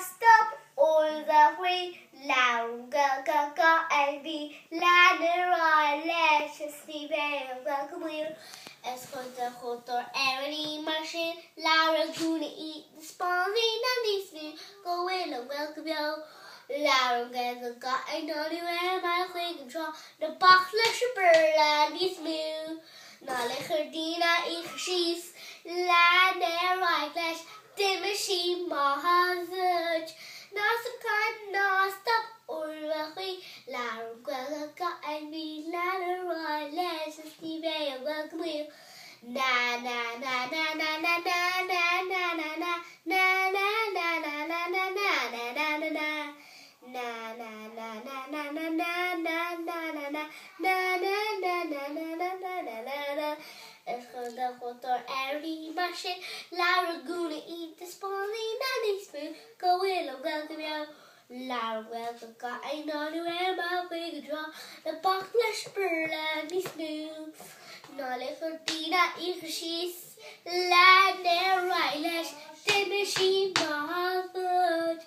stop all the way. Loud ga and be ladder on let's sleep and welcome you. As for the hotor any machine, Laura gonna eat the spawning and this me go in and welcome you. Laura gets got I know where my way control the boxless bird is blue. Nalecherdina she's ladder right lash the machine mahazaj. No stop or way. Laura got and be ladder right let's see where welcome you. Na na na na na na na na na na na na na na na na na na na. Na na na na na na na na na na na na. It's gonna water every machine. Laura gonna eat the spawning and spoon. Go in and welcome you. Laura welcome got I know where my big draw. The boxless bird and the spoon. Nalecherdina she's ladder right lash the machine mahafut.